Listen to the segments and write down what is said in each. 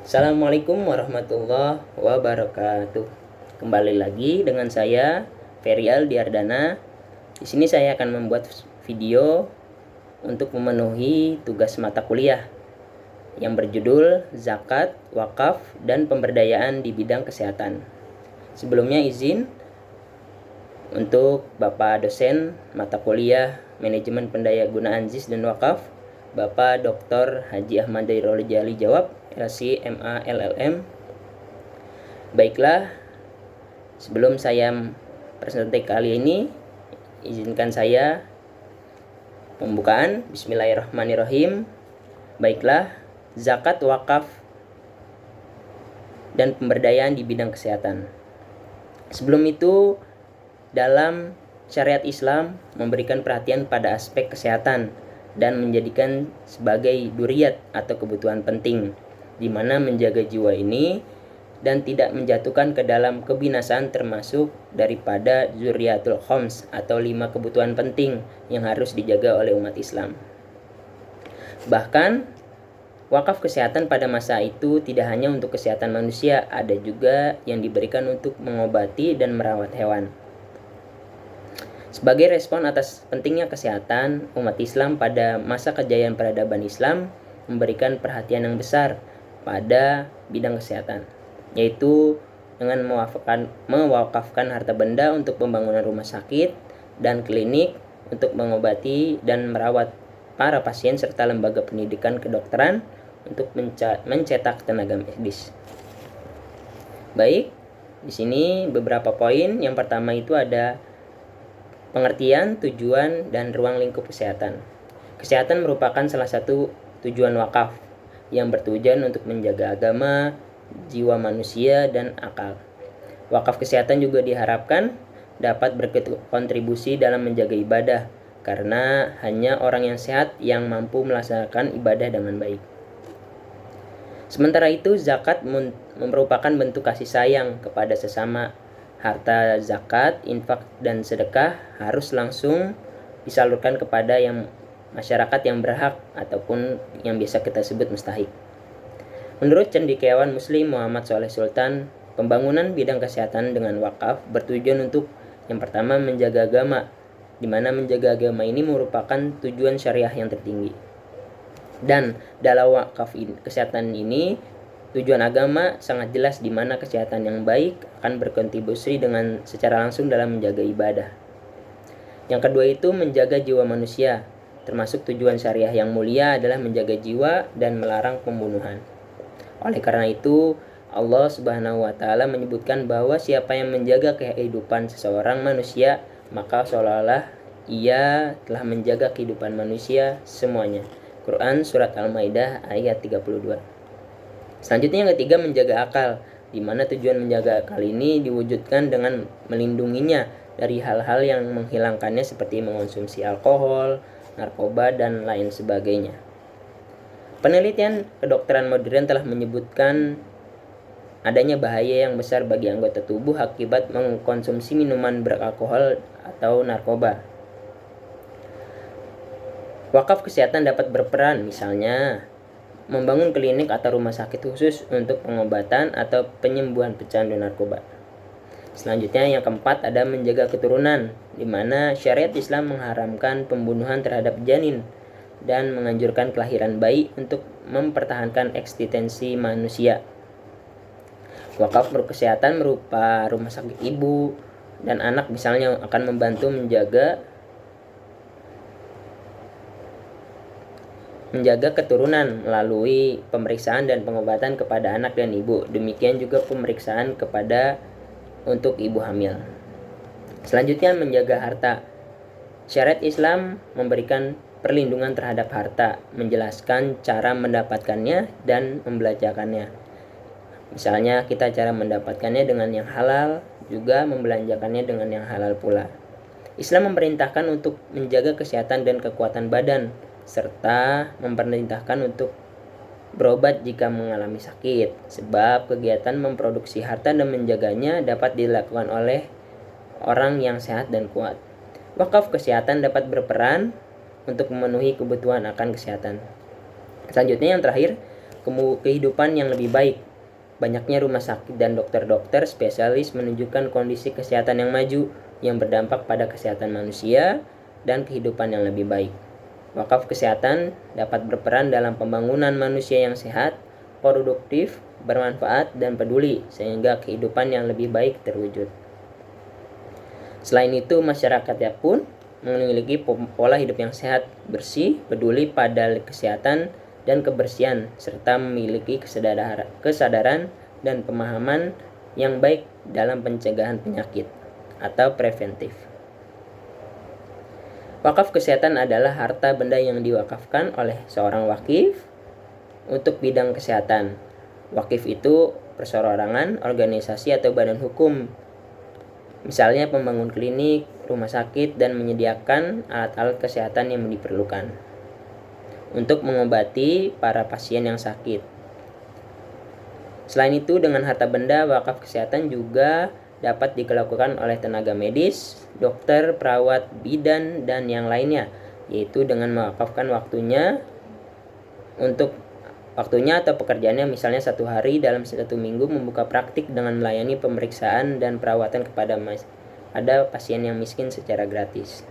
Assalamualaikum warahmatullahi wabarakatuh. Kembali lagi dengan saya Ferry Aldiardana. Di sini saya akan membuat video untuk memenuhi tugas mata kuliah yang berjudul Zakat, Wakaf, dan Pemberdayaan di Bidang Kesehatan. Sebelumnya izin untuk Bapak dosen mata kuliah Manajemen Pendayagunaan ZIS dan Wakaf, Bapak Dr. Haji Ahmad Dairul Jali jawab, LC MA LLM. Baiklah, sebelum saya presentasi kali ini, izinkan saya pembukaan. Bismillahirrahmanirrahim. Baiklah, zakat, wakaf, dan pemberdayaan di bidang kesehatan. Sebelum itu, dalam syariat Islam memberikan perhatian pada aspek kesehatan dan menjadikan sebagai duriyat atau kebutuhan penting, di mana menjaga jiwa ini dan tidak menjatuhkan ke dalam kebinasaan termasuk daripada zuriyatul khoms atau 5 kebutuhan penting yang harus dijaga oleh umat Islam. Bahkan wakaf kesehatan pada masa itu tidak hanya untuk kesehatan manusia, ada juga yang diberikan untuk mengobati dan merawat hewan. Sebagai respon atas pentingnya kesehatan, umat Islam pada masa kejayaan peradaban Islam memberikan perhatian yang besar pada bidang kesehatan, yaitu dengan mewakafkan harta benda untuk pembangunan rumah sakit dan klinik untuk mengobati dan merawat para pasien serta lembaga pendidikan kedokteran untuk mencetak tenaga medis. Baik, di sini beberapa poin. Yang pertama itu ada pengertian, tujuan, dan ruang lingkup kesehatan. Kesehatan merupakan salah satu tujuan wakaf yang bertujuan untuk menjaga agama, jiwa manusia, dan akal. Wakaf kesehatan juga diharapkan dapat berkontribusi dalam menjaga ibadah, karena hanya orang yang sehat yang mampu melaksanakan ibadah dengan baik. Sementara itu, zakat merupakan bentuk kasih sayang kepada sesama. Harta zakat, infak, dan sedekah harus langsung disalurkan kepada masyarakat yang berhak ataupun yang biasa kita sebut mustahik. Menurut cendekiawan Muslim Muhammad Shaleh Sultan, pembangunan bidang kesehatan dengan wakaf bertujuan untuk yang pertama menjaga agama, di mana menjaga agama ini merupakan tujuan syariah yang tertinggi. Dan dalam wakaf kesehatan ini, tujuan agama sangat jelas, di mana kesehatan yang baik akan berkontribusi dengan secara langsung dalam menjaga ibadah. Yang kedua itu menjaga jiwa manusia, termasuk tujuan syariah yang mulia adalah menjaga jiwa dan melarang pembunuhan. Oleh karena itu, Allah Subhanahu wa Ta'ala menyebutkan bahwa siapa yang menjaga kehidupan seseorang manusia, maka seolah-olah ia telah menjaga kehidupan manusia semuanya. Quran Surat Al-Maidah ayat 32. Selanjutnya yang ketiga menjaga akal, di mana tujuan menjaga akal ini diwujudkan dengan melindunginya dari hal-hal yang menghilangkannya seperti mengonsumsi alkohol, narkoba, dan lain sebagainya. Penelitian kedokteran modern telah menyebutkan adanya bahaya yang besar bagi anggota tubuh akibat mengkonsumsi minuman beralkohol atau narkoba. Wakaf kesehatan dapat berperan, misalnya membangun klinik atau rumah sakit khusus untuk pengobatan atau penyembuhan pecandu narkoba. Selanjutnya yang keempat ada menjaga keturunan, di mana syariat Islam mengharamkan pembunuhan terhadap janin dan menganjurkan kelahiran bayi untuk mempertahankan eksistensi manusia. Wakaf kesehatan berupa rumah sakit ibu dan anak misalnya akan membantu menjaga keturunan melalui pemeriksaan dan pengobatan kepada anak dan ibu. Demikian juga pemeriksaan untuk ibu hamil. Selanjutnya menjaga harta. Syariat Islam memberikan perlindungan terhadap harta, menjelaskan cara mendapatkannya dan membelanjakannya. Misalnya kita cara mendapatkannya dengan yang halal, juga membelanjakannya dengan yang halal pula. Islam memerintahkan untuk menjaga kesehatan dan kekuatan badan, serta memerintahkan untuk berobat jika mengalami sakit, sebab kegiatan memproduksi harta dan menjaganya dapat dilakukan oleh orang yang sehat dan kuat. Wakaf kesehatan dapat berperan untuk memenuhi kebutuhan akan kesehatan. Selanjutnya yang terakhir, kehidupan yang lebih baik. Banyaknya rumah sakit dan dokter-dokter spesialis menunjukkan kondisi kesehatan yang maju yang berdampak pada kesehatan manusia dan kehidupan yang lebih baik. Wakaf kesehatan dapat berperan dalam pembangunan manusia yang sehat, produktif, bermanfaat, dan peduli sehingga kehidupan yang lebih baik terwujud. Selain itu, masyarakatnya pun memiliki pola hidup yang sehat, bersih, peduli pada kesehatan dan kebersihan, serta memiliki kesadaran dan pemahaman yang baik dalam pencegahan penyakit atau preventif. Wakaf kesehatan adalah harta benda yang diwakafkan oleh seorang wakif untuk bidang kesehatan. Wakif itu perseorangan, organisasi, atau badan hukum. Misalnya membangun klinik, rumah sakit, dan menyediakan alat-alat kesehatan yang diperlukan untuk mengobati para pasien yang sakit. Selain itu, dengan harta benda, wakaf kesehatan juga dapat dilakukan oleh tenaga medis, dokter, perawat, bidan, dan yang lainnya, yaitu dengan mewakafkan waktunya atau pekerjaannya, misalnya 1 hari dalam 1 minggu membuka praktik dengan melayani pemeriksaan dan perawatan kepada pasien yang miskin secara gratis.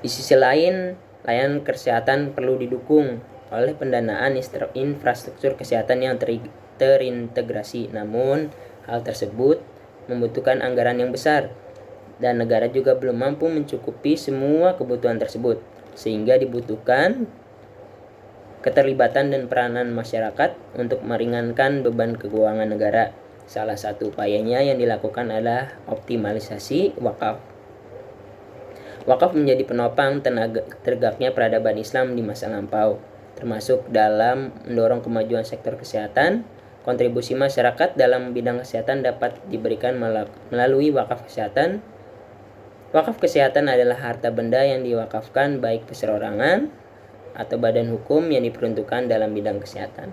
Di sisi lain, layanan kesehatan perlu didukung oleh pendanaan infrastruktur kesehatan yang terintegrasi. Namun, hal tersebut membutuhkan anggaran yang besar dan negara juga belum mampu mencukupi semua kebutuhan tersebut, sehingga dibutuhkan keterlibatan dan peranan masyarakat untuk meringankan beban keuangan negara. Salah satu upayanya yang dilakukan adalah optimalisasi wakaf. Wakaf menjadi penopang tegaknya peradaban Islam di masa lampau, termasuk dalam mendorong kemajuan sektor kesehatan. Kontribusi masyarakat dalam bidang kesehatan dapat diberikan melalui wakaf kesehatan. Wakaf kesehatan adalah harta benda yang diwakafkan baik perseorangan atau badan hukum yang diperuntukkan dalam bidang kesehatan.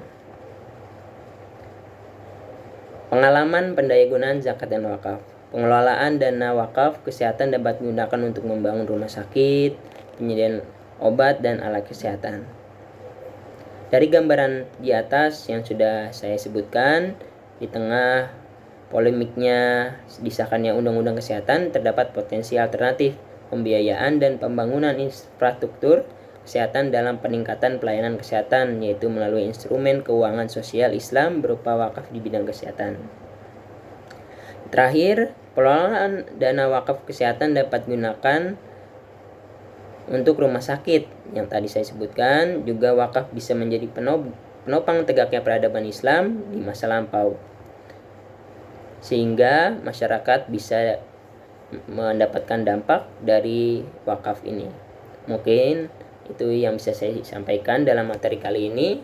Pengalaman pendayagunaan zakat dan wakaf. Pengelolaan dana wakaf kesehatan dapat digunakan untuk membangun rumah sakit, penyediaan obat, dan alat kesehatan. Dari gambaran di atas yang sudah saya sebutkan, di tengah polemiknya disahkannya Undang-Undang Kesehatan, terdapat potensi alternatif pembiayaan dan pembangunan infrastruktur kesehatan dalam peningkatan pelayanan kesehatan, yaitu melalui instrumen keuangan sosial Islam berupa wakaf di bidang kesehatan. Terakhir, pengelolaan dana wakaf kesehatan dapat digunakan untuk rumah sakit yang tadi saya sebutkan. Juga wakaf bisa menjadi penopang tegaknya peradaban Islam di masa lampau, sehingga masyarakat bisa mendapatkan dampak dari wakaf ini. Mungkin itu yang bisa saya sampaikan dalam materi kali ini.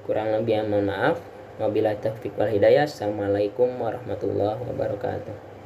Kurang lebih mohon maaf. Wabillahi taufiq wal hidayah. Assalamualaikum warahmatullahi wabarakatuh.